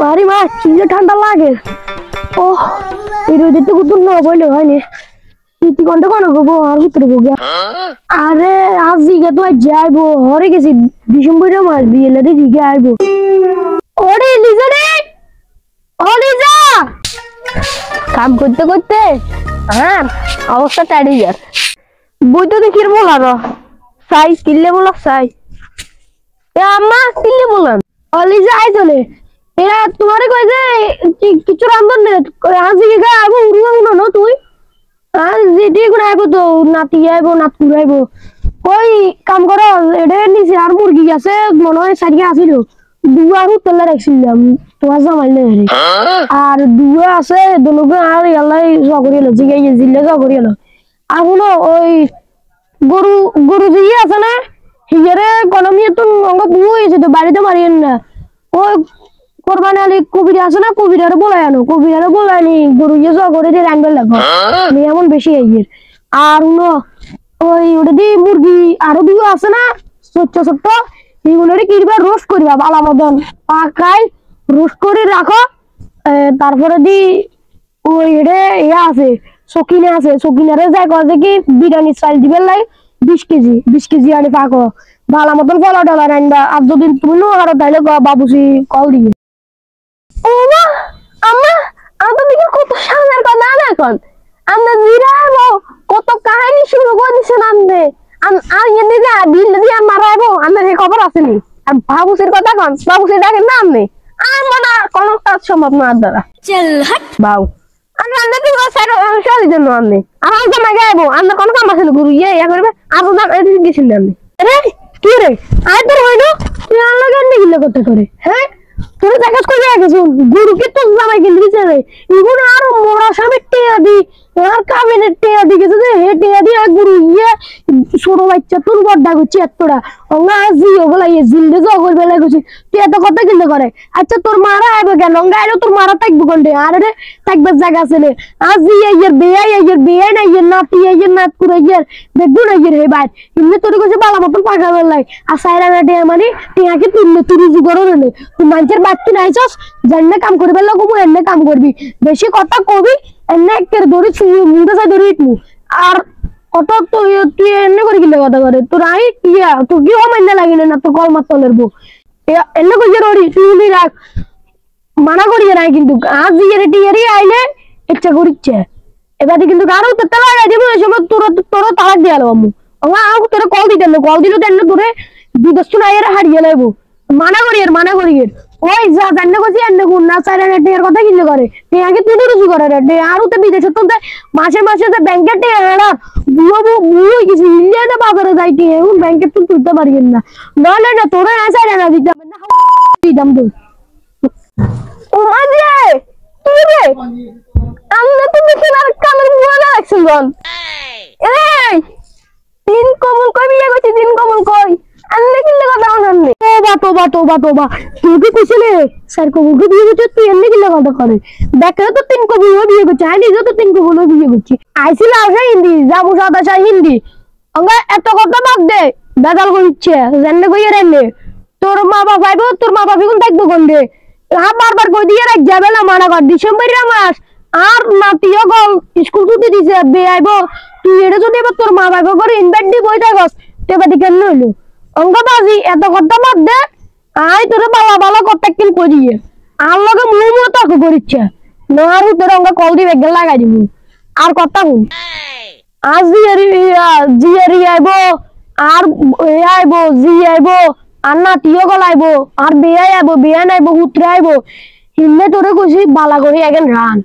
বাড়ি মা কি যে ঠান্ডা লাগে। ও এই রোদে তো কুতুর না বইলে হয়নি। ইতি ঘন্টা কোন গো আর ভিতরে গো। আরে আজ দিকে তো যাইবো হরে গেছি ডিসেম্বরে মাস বিয়েলে দিকে আইবো। ওরে লিজা রে, ও লিজা কাম করতে করতে হ্যাঁ অবস্থা টাড়ি যার। বই তো দেখির বলার সাইজ কিনলে বলা সাই আম্মা কিনলে বললাম লিজা আই চলে এরা তোমারে কই যে কিছু রান্ধন নে আজ দিকে গা আইবো উড়িও না তুই আর যেটি করে আইবো তো নাতি আইবো নাত করে আইবো ওই কাম করো এডে নিচে আর মুরগি আছে মনে হয় সারিয়ে আসিল দুয়া আর তেলে রাখছিলাম তোমার জামাইলে আর দুয়া আছে দুলোকে আর ইয়ালাই জগরিয়ালো জিগাই জিলে জগরিয়ালো আর হলো ওই গরু গরু দিয়ে আছে না হিয়ারে কলমিয়ে তো অঙ্গ বুয়ে হয়েছে তো বাড়িতে মারিয়েন না ওই কোরবানি আলী কবির আছে না কবিরারে বলায়নি গরু ইয়ে জগরে দিয়ে রান্নার লাগো এমন বেশি আইয়ের আর হলো ওই ওটা দিয়ে মুরগি আরো দুটো আছে না ছোট্ট ছোট্ট এইগুলোরে কিরবা রোস্ট করিবা বালা মতন পাকাই রোস্ট করে রাখো তারপরে দি ওই এটা ইয়া আছে সকিনারে যাই কয় কি বিরিয়ানি স্টাইল দিবেন লাই 20 কেজি আনি পাকো বালা মতন ফলা ডলা রান্না আর যদি তুমি নো আরো তাইলে বাবুসি কল দিবে। ও মা আম্মা আমি তো দেখি কত সামনের কথা না এখন আমরা জিরাবো কত কাহিনী শুরু করে দিছেন আমনে আর এনে যা বিল দিয়ে মারাইবো আমার এই খবর আসেনি আর বাবুসির কথা কোন বাবুসি ডাকেন না আমনে আমার কোন কাজ সম্ভব না দ্বারা চল হট বাউ আমি আন্না দিন সারি জন্য আমনে আমার জামা গাইবো আমরা কোন কাম আছে গুরু ইয়ে ইয়া করবে আর দাম এদিকে গেছেন আমনে আরে কি রে আয় তোর হইলো তুই আল্লাহ গান্নে গিলে কথা করে হ্যাঁ তোর জায়গা কই গেছ গুরুকে তো জামাই কিনে দিছে রে ইগুন আর মোরা সামনে টিয়া দি আর কাবিনে টিয়া দি গেছে যে হে টিয়া দি গুরু ইয়ে ছোট বাচ্চা তোর বড় গুছি এতটা ওঙ্গা আজি ওগুলা ইয়ে জিলদে জগল বেলা গুছি তুই এত কথা কিনতে করে আচ্ছা তোর মারা আইবে কেন ওঙ্গা আইলো তোর মারা থাকবে কোনতে আর রে থাকবে জায়গা আছে রে আজি ইয়ের বেয়াই না ইয়ের নাতি ইয়ের নাত করে ইয়ের দেখবো না ইয়ের হে ভাই ইমনে তোর কাছে বালা মতন পাকা বেলাই আর সাইরা না টিয়া মানে টিয়াকে তুই জুগরো রে তুই মানুষের বাচ্চা নাইছস জান্নে কাম করবে লাগো মু এন্নে কাম করবি বেশি কথা কবি এন্নে একের ধরে মুন্ডা সাই ধরে ইটমু আর কত তুই এন্নে করে কিলে কথা করে তোর আই ইয়া তুই কি মান্য লাগি না তো কল মাত লরবো এন্নে কই রড়ি তুই রাখ মানা করি না কিন্তু আজ ইয়ে টিয়ারি আইলে ইচ্ছা করিচ্ছে এবারে কিন্তু কারো তো লাগাই দেব এই সময় তোর তালাক দিয়া লমু আমাকে তোর কল দিল তেন তোরে বিদস্ত নাইরে হারিয়ে লাইবো মানা করি ওই যা জান্নে কইছি এন্নে গুণ না চাইরা টিয়ার কথা কিলে করে টিয়াকে তুই রুজু করে রে আর তো বিদেশে তো মাসে যে ব্যাংকে টিয়া এরা বুয়ো কিছু ইন্ডিয়াতে বাজারে যাইতে এখন ব্যাংকে তো তুলতে পারিয়েন না নলে না তোরে না চাইরা না দিতাম তো ও মাঝে তুই রে আমরা তো দেখি আর কামের বুয়া না রাখছিলাম এই দিন কমল কই বিয়ে করছি দিন কমল কই আন্নে কিলে কথা বলনি তোবা তুই কি কইছিলে স্যার কবুকে বিয়ে করছিস তুই এমনি কিলে কথা করে দেখো তো তিন কবুল বিয়ে করছিস আই নিজে তো তিন কবুল বিয়ে করছিস আইছিল আসা হিন্দি যাবো সাদা হিন্দি আমরা এত কথা বাদ দে বেদাল কইছে জানলে কই রে তোর মা বাবা আইবো তোর মা বাবা কোন থাকবো কোন রে বারবার কই দিয়ে রাখ যাবে না মানা কর ডিসেম্বরের মাস আর নাতিও গল স্কুল ছুটি দিছে বে আইবো তুই এটা যদি এবার তোর মা বাবা করে ইনভাইট দি বই থাকস তেবাদি কেন হইলো অঙ্গবাজি এত কথা বাদ দে আই তোর বালা কথা কিল করিয়ে আর লগে মুমো তক করিচ্ছে নারু তোর অঙ্গ কল দিবে গেল লাগাই দিব আর কথা হুন আজ জিয়ারি আইবো আর আইবো জি আইবো আর নাতিও গল আইবো আর বেয়াই নাইবো হুতরে আইবো হিন্নে তোরে কইছি বালা করি এগেন রান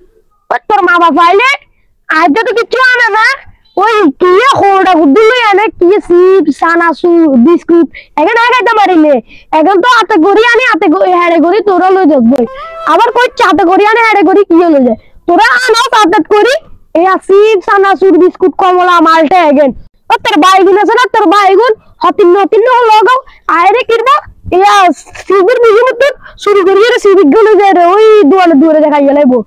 তোর মা বাবা আইলে আইতে তো কিছু আনে না ওই কি হোড়া গুদুল আনে কি সিপ সানাসু বিস্কুট এখানে আগাইতে পারিলে এখন তো হাতে গড়ি আনে হেড়ে গড়ি তোরা লই যাবই আবার কই চাতে গড়ি আনে হেড়ে গড়ি কি লই যায় তোরা আনো হাতে করি এই সিপ সানাসু বিস্কুট কমলা মালটা এগেন ও তোর বাইগুন আছে না তোর বাইগুন হতিন লাগাও আইরে কিরবা ইয়া সিবির বিজুত শুরু করিয়ে সিবিক গলে যায় রে ওই দুয়ারে দেখাই লাইবো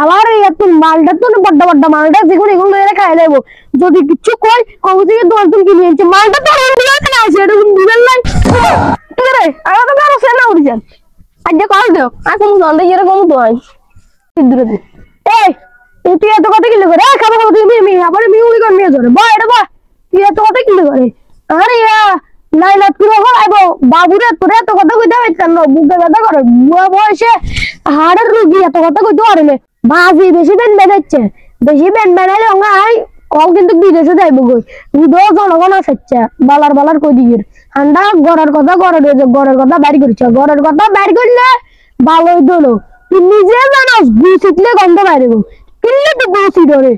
আবার এত মালটা তো বড় মালটা যেগুলো এগুলো খাই লাইবো যদি কিছু কই কবুজি 10 দিন কিনে আনছে মালটা তো দিয়ে না আছে এটা দিবেন নাই ঠিক আছে আর তো কারো সেনা উড়ি যান আজ কল দেও আর কোন জন্ডে এরকম তো হয় দূরে এই তুই এত কথা কি করে খাবো খাবো তুমি মি আবার মিউলি করে নিয়ে ধরে বয় এটা বয় তুই এত কথা কি করে আরে নাই না তুই হলাইবো বাবুরে তোরে এত কথা কইতে হইতাম না বুকে ব্যথা করে বুয়া বয়সে হাড়ের রোগী এত কথা কইতে পারে না বাজি বেশি বেন বেনাচ্ছে বেশি বেন বেনাইলে আই কল কিন্তু বিদেশে যাইব কই দুধ জনগণ আসছে বালার কই দিগির ঠান্ডা গড়ের কথা গড়ের কথা বাড়ি করছে গড়ের কথা বাড়ি করলে ভালোই দলো তুই নিজে জানাস বুঝিতলে গন্ধ বাইরে কিনলে তো বুঝি ধরে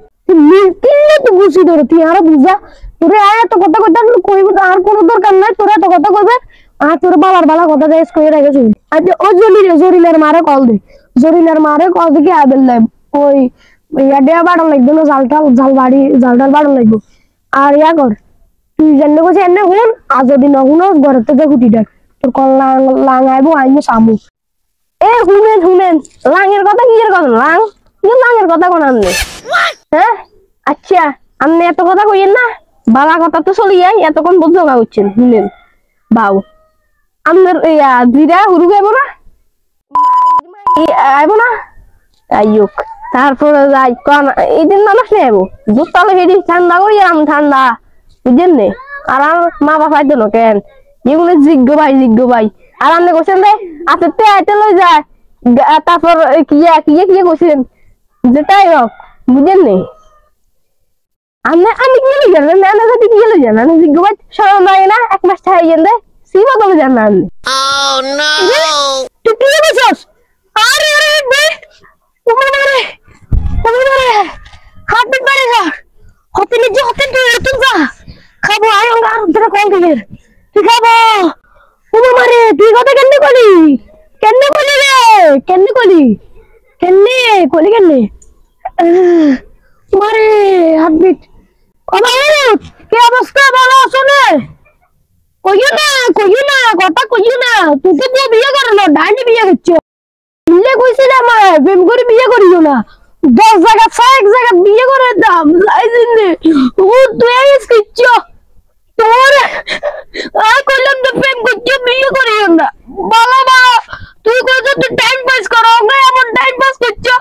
কিনলে তো বুঝি ধরে তুই আরো বুঝা তোরে আয় এত কথা কথা কইব আর কোনো দরকার নাই তোরে এত কথা কইবে আর তোর বালা কথা যাইস কই রাখেছ আজ ও জরিলের মারে কল দে জরিলের মারে কল দিকে আবেল নাই ওই ইয়াডে বাড়ান লাগবে না জাল বাড়ান লাগবে আর ইয়া কর তুই জানলে কইছ এনে হুন আর যদি না হুনস ঘরের থেকে গুটি ডাক তোর কল লাঙাইবো আইনে সামু এ শুনেন লাঙের কথা কি এর কথা লাঙের কথা কোন আনলে হ্যাঁ আচ্ছা আপনি এত কথা কইেন না বালা কথা তো চলি যাই এতক্ষণ বুঝো গা হচ্ছেন শুনেন বাউ আপনার দিদা হুরু গাইব না আইব না আইয়ুক তারপরে যাই কোন এই দিন মানুষ নেই আইব দুধ তালে হেঁটে ঠান্ডা করি আমি ঠান্ডা বুঝছেন নে আর আমার মা বাবা আইতো না কেন এগুলো জিজ্ঞ ভাই আর আপনি কোশ্চেন রে আতে আইতে লই যায় তারপর কিয়া কোশ্চেন যেটাই হোক বুঝছেন নে আমি কি লই জানেন না যদি কি লই জানেন আমি জিজ্ঞ ভাই সরম লাগে না এক মাস থাই গেন্দে সিবা তো জানেন আপনি ও নো তুই কি বলছস আরে বে ওরে হাত পারে যা হতে নিজে হতে তুই যা খাবো আয় আর তোরা কল দিলে তুই খাবো ওরে মারে তুই কথা কেন কলি রে কেন কলি মারে হাতবিট ও ভাই কি অবস্থা ভালো আছো না কইও না কথা কইও না তুই তো বিয়ে করলো ডাইনি বিয়ে করছো ইলে কইছিল আমার প্রেম করে বিয়ে করিও না 10 জায়গা 6 জায়গা বিয়ে করে দাম লাইজিন নে ও তুই এসকিচ্ছ তোর আর কইলাম তো প্রেম করছো বিয়ে করিও না বাবা তুই কত তুই টাইম পাস করো না এমন টাইম পাস করছো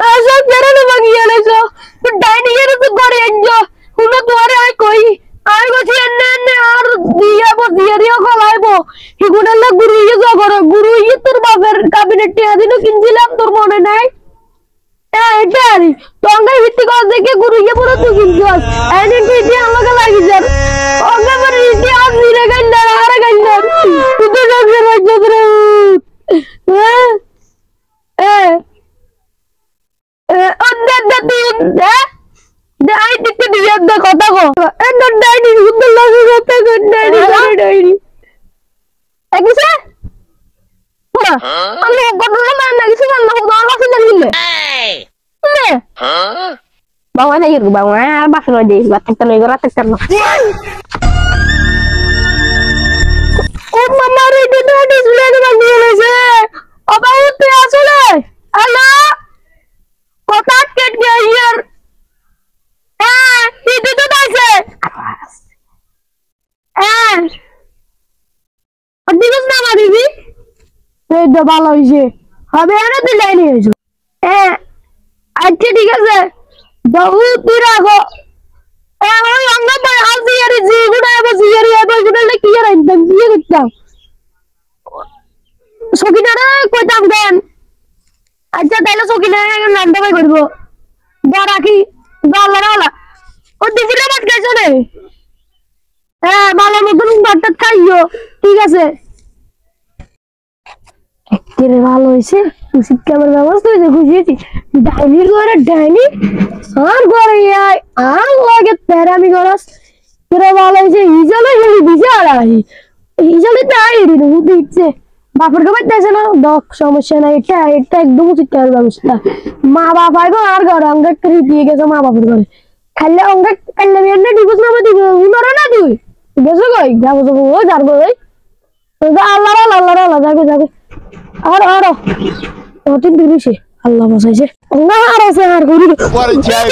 আসো কেন ভাগিয়ে আইছো তুই ডাইনি এর তো করে আইছো হুনো তোরে আই কই আর গছি এনে আর দিয়ারিও খলাইবো হিগুনালা গুরু ইয়ে জগর গুরু ইয়ে তোর বাবার ক্যাবিনেট টিয়া দিনো কিনছিলাম তোর মনে নাই এটারি টঙ্গাই ভিত্তি কর দেখে গুরু ইয়ে পুরো তুই কিনছস এনে টিটি আমাকে লাগি যার ওকে পরে ইতি আজ নিরে গাইনা আর গাইনা তুই তো জগে রাজ্য রে ডাই দিতে দিয়ে কথা কো এন্ড ডাইনি সুন্দর লাগে কথা কো ডাইনি একইছে না আমি গডলা মানে কিছু না হলো আর আছে দিলে নে বাবা না ইরু বাবা আর বাসন দে বাচ্চা লই গরা তেক করলো ও মামা রে দিদা ডিসপ্লে কে বানিয়ে লেছে ও বাবু তুই আসলে হ্যালো কথা কেট গয়া ইয়ার দিদি তো দাইছে দিবস না দিদি এই তো ভালো হইছে হবে না তুই লাইনে হইছো আচ্ছা ঠিক আছে বাবু তুই রাখো ওই অঙ্গ ভাই আল দিয়ারি জি গুড়া এবার জিয়ারি এবার গুড়া কি আর একদম বিয়ে করতাম সকিনারে কইতাম দেন আচ্ছা তাইলে সকিনারে নামটা ভাই করব বড় কি বাল্লারা ও দিদিরা বাট গেছে রে ভালো মতন বাটটা খাইও ঠিক আছে একেবারে ভালো হয়েছে শিক্ষার ব্যবস্থা হয়েছে খুশি হয়েছি ডাইনির ঘরে ডাইনি আর ঘরে আর লাগে তেরামি গরস তোরা ভালো হয়েছে হিজলে হেলি দিছে আর হিজলে তো আইডি না বুঝতে ইচ্ছে বাপের কাছে দেশে না দক সমস্যা না এটা একদম শিক্ষার ব্যবস্থা মা বাপ আইবো আর ঘরে অঙ্গাক করে দিয়ে গেছে মা বাপের ঘরে খাইলে অঙ্গাক কাইলে বিয়ার না ডিভোর্স নামে দিব উনারে না তুই গেছো কই যাবো ও যার গো আল্লাহ যাবে আর তিন দিনছে আল্লাহ বসাইছে না আর আছে আর করি পরে যাই